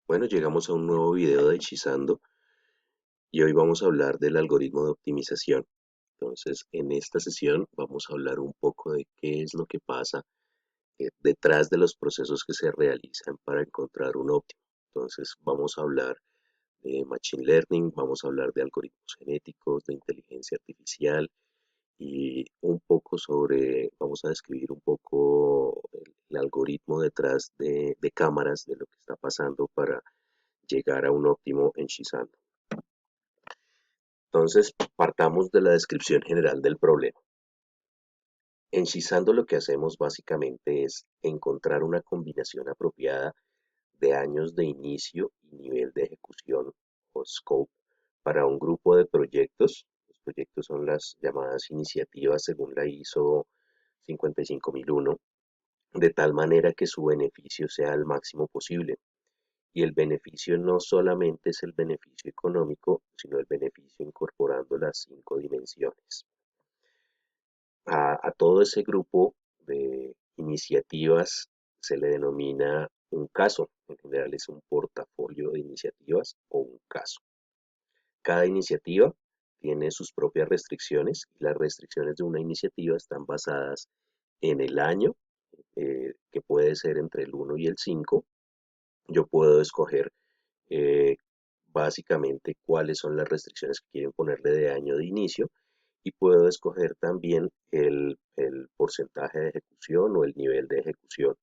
Bueno, llegamos a un nuevo video de Hechizando y hoy vamos a hablar del algoritmo de optimización. Entonces, en esta sesión vamos a hablar un poco de qué es lo que pasa detrás de los procesos que se realizan para encontrar un óptimo. Entonces, vamos a hablar de Machine Learning, vamos a hablar de algoritmos genéticos, de inteligencia artificial y un poco vamos a describir un poco el algoritmo detrás de cámaras, de lo que está pasando para llegar a un óptimo en Shizando. Entonces, partamos de la descripción general del problema. En Shizando lo que hacemos básicamente es encontrar una combinación apropiada de años de inicio y nivel de ejecución o scope para un grupo de proyectos. Los proyectos son las llamadas iniciativas según la ISO 55001, de tal manera que su beneficio sea el máximo posible. Y el beneficio no solamente es el beneficio económico, sino el beneficio incorporando las 5 dimensiones. A todo ese grupo de iniciativas se le denomina un caso. En general es un portafolio de iniciativas o un caso. Cada iniciativa tiene sus propias restricciones y las restricciones de una iniciativa están basadas en el año, que puede ser entre el 1 y el 5. Yo puedo escoger eh, básicamente cuáles son las restricciones que quieren ponerle de año de inicio y puedo escoger también el porcentaje de ejecución o el nivel de ejecución.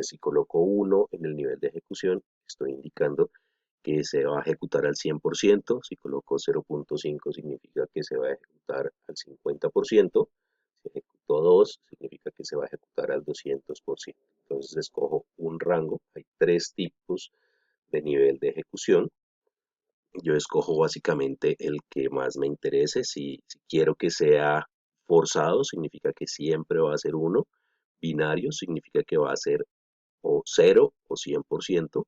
Si coloco 1 en el nivel de ejecución, estoy indicando que se va a ejecutar al 100%. Si coloco 0.5 significa que se va a ejecutar al 50%. Si ejecuto 2 significa que se va a ejecutar al 200%. Entonces escojo un rango. Hay 3 tipos de nivel de ejecución. Yo escojo básicamente el que más me interese. Si quiero que sea forzado, significa que siempre va a ser 1. Binario significa que va a ser o 0 o 100%.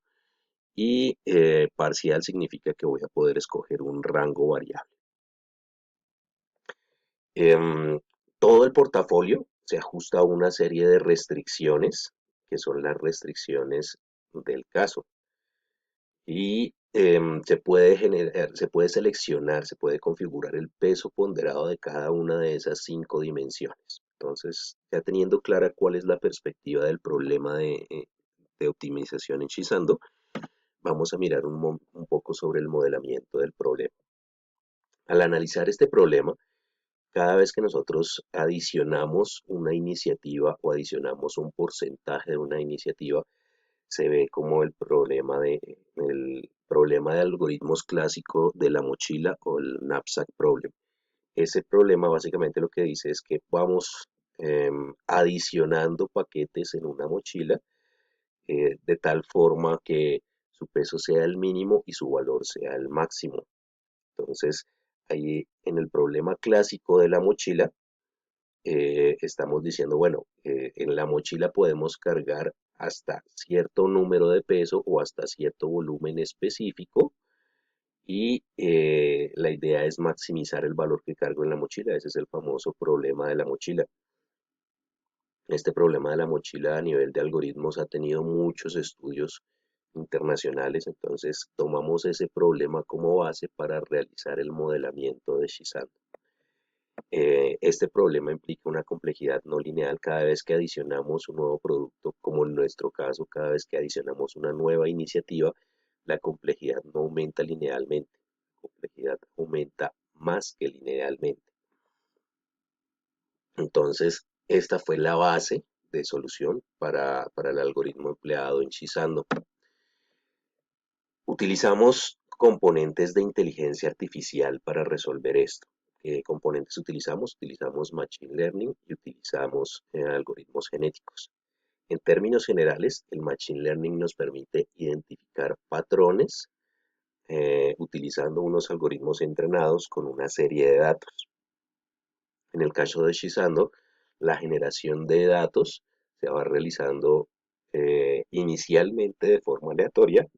Y parcial significa que voy a poder escoger un rango variable. Em, Todo el portafolio se ajusta a una serie de restricciones, que son las restricciones del caso. Y se puede seleccionar, se puede configurar el peso ponderado de cada una de esas 5 dimensiones. Entonces, ya teniendo clara cuál es la perspectiva del problema de optimización en Shizando, vamos a mirar un poco sobre el modelamiento del problema. Al analizar este problema, cada vez que nosotros adicionamos una iniciativa o adicionamos un porcentaje de una iniciativa, se ve como el problema de algoritmos clásico de la mochila o el knapsack problem. Ese problema básicamente lo que dice es que vamos adicionando paquetes en una mochila de tal forma que su peso sea el mínimo y su valor sea el máximo. Entonces, ahí en el problema clásico de la mochila, estamos diciendo, bueno, en la mochila podemos cargar hasta cierto número de peso o hasta cierto volumen específico y la idea es maximizar el valor que cargo en la mochila. Ese es el famoso problema de la mochila. Este problema de la mochila a nivel de algoritmos ha tenido muchos estudios internacionales, entonces tomamos ese problema como base para realizar el modelamiento de Shizando. Este problema implica una complejidad no lineal cada vez que adicionamos un nuevo producto, como en nuestro caso, cada vez que adicionamos una nueva iniciativa, la complejidad no aumenta linealmente, la complejidad aumenta más que linealmente. Entonces, esta fue la base de solución para el algoritmo empleado en Shizando. Utilizamos componentes de inteligencia artificial para resolver esto. ¿Qué componentes utilizamos? Utilizamos Machine Learning y utilizamos algoritmos genéticos. En términos generales, el Machine Learning nos permite identificar patrones utilizando unos algoritmos entrenados con una serie de datos. En el caso de Shizando, la generación de datos se va realizando inicialmente de forma aleatoria,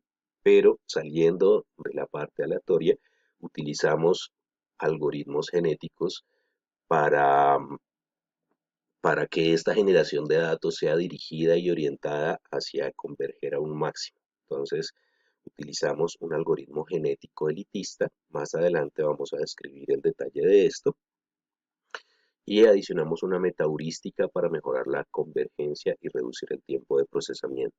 pero saliendo de la parte aleatoria, utilizamos algoritmos genéticos para, que esta generación de datos sea dirigida y orientada hacia converger a un máximo. Entonces, utilizamos un algoritmo genético elitista. Más adelante vamos a describir el detalle de esto. Y adicionamos una metaheurística para mejorar la convergencia y reducir el tiempo de procesamiento.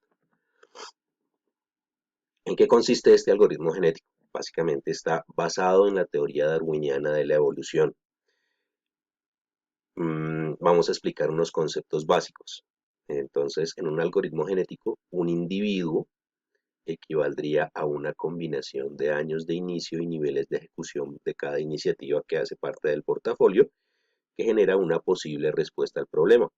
¿En qué consiste este algoritmo genético? Básicamente está basado en la teoría darwiniana de la evolución. Vamos a explicar unos conceptos básicos. Entonces, en un algoritmo genético, un individuo equivaldría a una combinación de años de inicio y niveles de ejecución de cada iniciativa que hace parte del portafolio, que genera una posible respuesta al problema.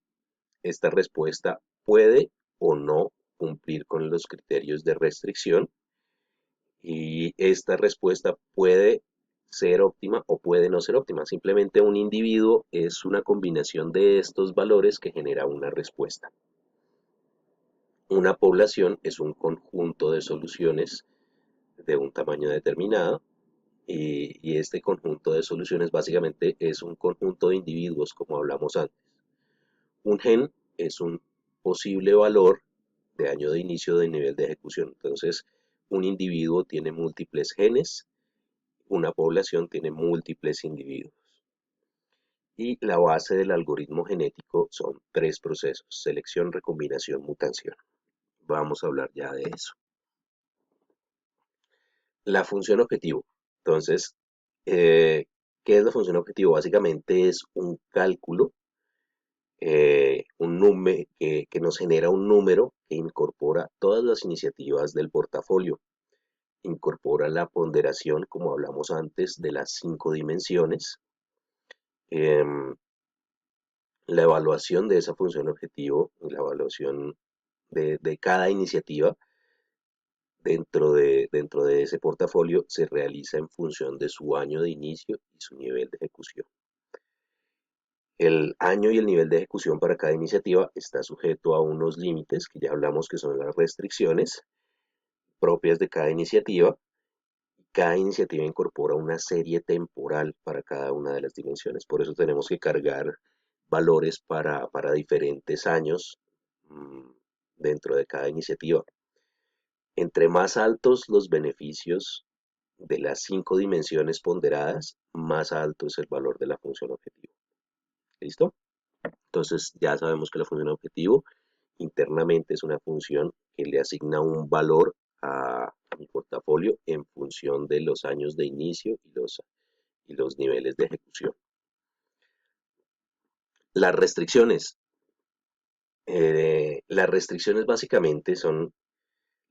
Esta respuesta puede o no cumplir con los criterios de restricción, y esta respuesta puede ser óptima o puede no ser óptima. Simplemente un individuo es una combinación de estos valores que genera una respuesta. Una población es un conjunto de soluciones de un tamaño determinado, y este conjunto de soluciones básicamente es un conjunto de individuos, como hablamos antes. Un gen es un posible valor de año de inicio de nivel de ejecución. Entonces, un individuo tiene múltiples genes, una población tiene múltiples individuos. Y la base del algoritmo genético son tres procesos: selección, recombinación, mutación. Vamos a hablar ya de eso. La función objetivo. Entonces, ¿qué es la función objetivo? Básicamente es un cálculo, un número que nos genera un número que incorpora todas las iniciativas del portafolio. Incorpora la ponderación, como hablamos antes, de las 5 dimensiones, em, la evaluación de esa función objetivo, la evaluación de cada iniciativa dentro de ese portafolio se realiza en función de su año de inicio y su nivel de ejecución. El año y el nivel de ejecución para cada iniciativa está sujeto a unos límites que ya hablamos, que son las restricciones propias de cada iniciativa. Cada iniciativa incorpora una serie temporal para cada una de las dimensiones. Por eso tenemos que cargar valores para diferentes años dentro de cada iniciativa. Entre más altos los beneficios de las 5 dimensiones ponderadas, más alto es el valor de la función objetivo. ¿Listo? Entonces ya sabemos que la función objetivo internamente es una función que le asigna un valor a mi portafolio en función de los años de inicio y los niveles de ejecución. Las restricciones. Las restricciones básicamente son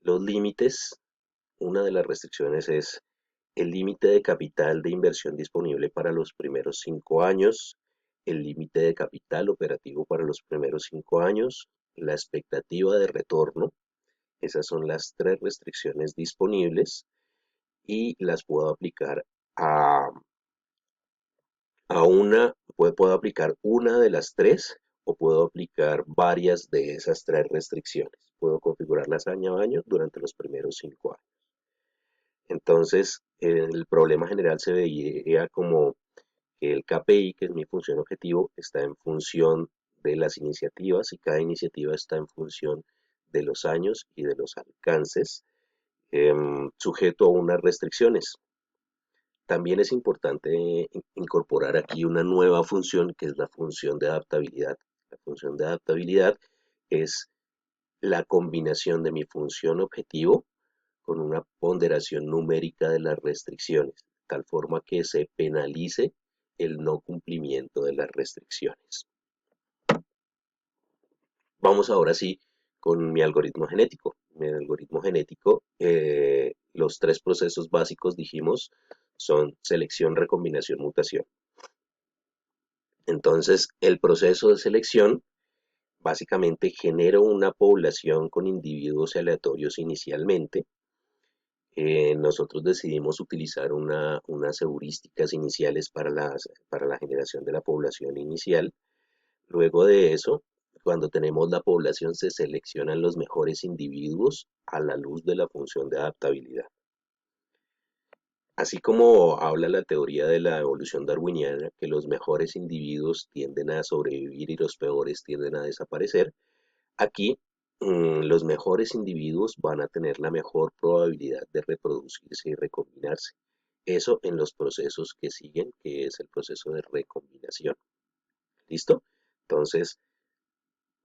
los límites. Una de las restricciones es el límite de capital de inversión disponible para los primeros 5 años, el límite de capital operativo para los primeros 5 años, la expectativa de retorno. Esas son las tres restricciones disponibles, y las puedo aplicar puedo aplicar una de las tres, o puedo aplicar varias de esas tres restricciones. Puedo configurarlas año a año durante los primeros 5 años. Entonces, el problema general se veía como que el KPI, que es mi función objetivo, está en función de las iniciativas, y cada iniciativa está en función de los años y de los alcances, sujeto a unas restricciones. También es importante incorporar aquí una nueva función, que es la función de adaptabilidad. La función de adaptabilidad es la combinación de mi función objetivo con una ponderación numérica de las restricciones, de tal forma que se penalice el no cumplimiento de las restricciones. Vamos ahora sí con mi algoritmo genético. Mi algoritmo genético, los tres procesos básicos, dijimos, son selección, recombinación, mutación. Entonces, el proceso de selección básicamente genera una población con individuos aleatorios inicialmente. Nosotros decidimos utilizar unas heurísticas iniciales para la generación de la población inicial. Luego de eso, cuando tenemos la población, se seleccionan los mejores individuos a la luz de la función de adaptabilidad. Así como habla la teoría de la evolución darwiniana, que los mejores individuos tienden a sobrevivir y los peores tienden a desaparecer, aquí los mejores individuos van a tener la mejor probabilidad de reproducirse y recombinarse. Eso en los procesos que siguen, que es el proceso de recombinación. ¿Listo? Entonces,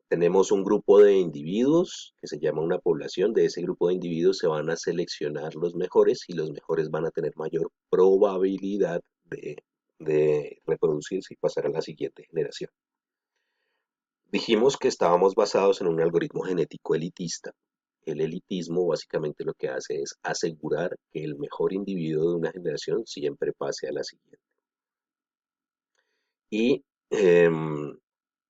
tenemos un grupo de individuos que se llama una población. De ese grupo de individuos se van a seleccionar los mejores y los mejores van a tener mayor probabilidad de reproducirse y pasar a la siguiente generación. Dijimos que estábamos basados en un algoritmo genético elitista. El elitismo básicamente lo que hace es asegurar que el mejor individuo de una generación siempre pase a la siguiente. Y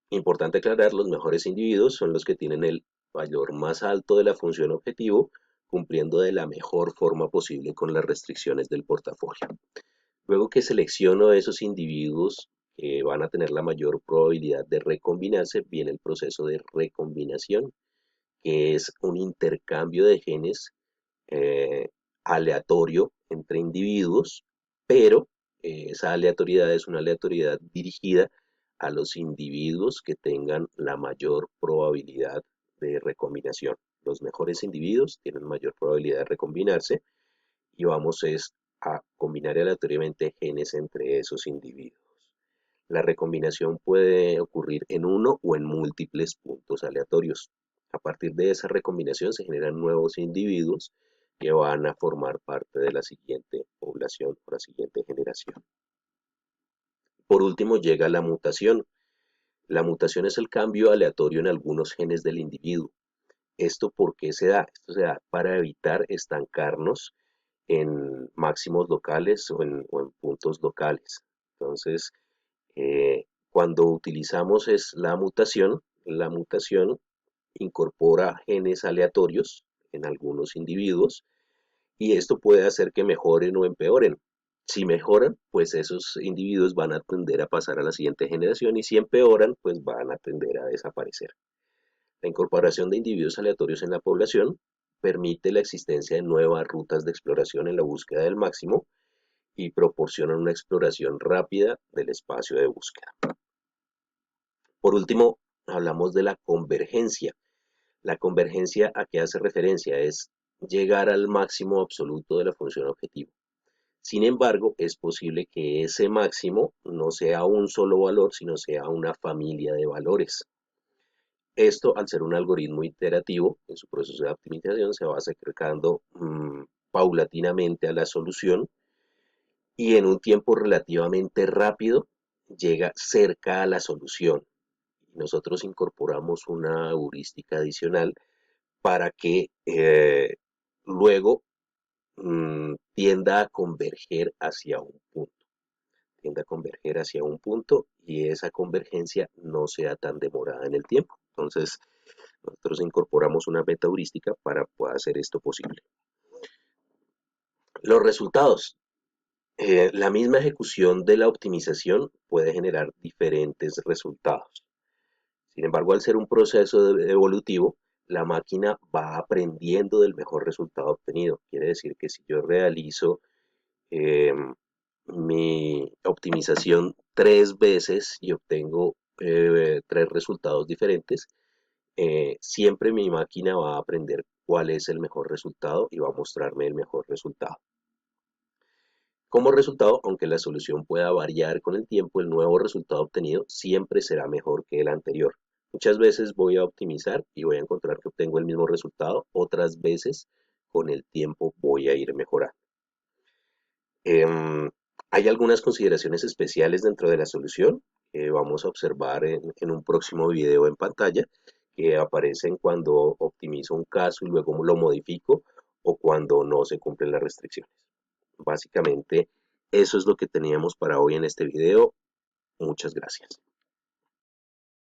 importante aclarar, los mejores individuos son los que tienen el valor más alto de la función objetivo, cumpliendo de la mejor forma posible con las restricciones del portafolio. Luego que selecciono esos individuos que van a tener la mayor probabilidad de recombinarse, viene el proceso de recombinación, que es un intercambio de genes eh, aleatorio entre individuos, pero esa aleatoriedad es una aleatoriedad dirigida a los individuos que tengan la mayor probabilidad de recombinación. Los mejores individuos tienen mayor probabilidad de recombinarse y vamos a combinar aleatoriamente genes entre esos individuos. La recombinación puede ocurrir en uno o en múltiples puntos aleatorios. A partir de esa recombinación se generan nuevos individuos que van a formar parte de la siguiente población o la siguiente generación. Por último llega la mutación. La mutación es el cambio aleatorio en algunos genes del individuo. ¿Esto por qué se da? Esto se da para evitar estancarnos en máximos locales o en puntos locales. Entonces, cuando utilizamos la mutación incorpora genes aleatorios en algunos individuos y esto puede hacer que mejoren o empeoren. Si mejoran, pues esos individuos van a tender a pasar a la siguiente generación y si empeoran, pues van a tender a desaparecer. La incorporación de individuos aleatorios en la población permite la existencia de nuevas rutas de exploración en la búsqueda del máximo y proporciona una exploración rápida del espacio de búsqueda. Por último, hablamos de la convergencia. La convergencia a qué hace referencia es llegar al máximo absoluto de la función objetivo. Sin embargo, es posible que ese máximo no sea un solo valor, sino sea una familia de valores. Esto, al ser un algoritmo iterativo, en su proceso de optimización se va acercando paulatinamente a la solución y en un tiempo relativamente rápido llega cerca a la solución. Nosotros incorporamos una heurística adicional para que luego tienda a converger hacia un punto. Tienda a converger hacia un punto y esa convergencia no sea tan demorada en el tiempo. Entonces, nosotros incorporamos una meta heurística para poder hacer esto posible. Los resultados. La misma ejecución de la optimización puede generar diferentes resultados. Sin embargo, al ser un proceso evolutivo, la máquina va aprendiendo del mejor resultado obtenido. Quiere decir que si yo realizo eh, mi optimización 3 veces y obtengo 3 resultados diferentes, siempre mi máquina va a aprender cuál es el mejor resultado y va a mostrarme el mejor resultado. Como resultado, aunque la solución pueda variar con el tiempo, el nuevo resultado obtenido siempre será mejor que el anterior. Muchas veces voy a optimizar y voy a encontrar que obtengo el mismo resultado, otras veces con el tiempo voy a ir mejorando. Hay algunas consideraciones especiales dentro de la solución que vamos a observar en un próximo video en pantalla que aparecen cuando optimizo un caso y luego lo modifico o cuando no se cumplen las restricciones. Básicamente, eso es lo que teníamos para hoy en este video. Muchas gracias.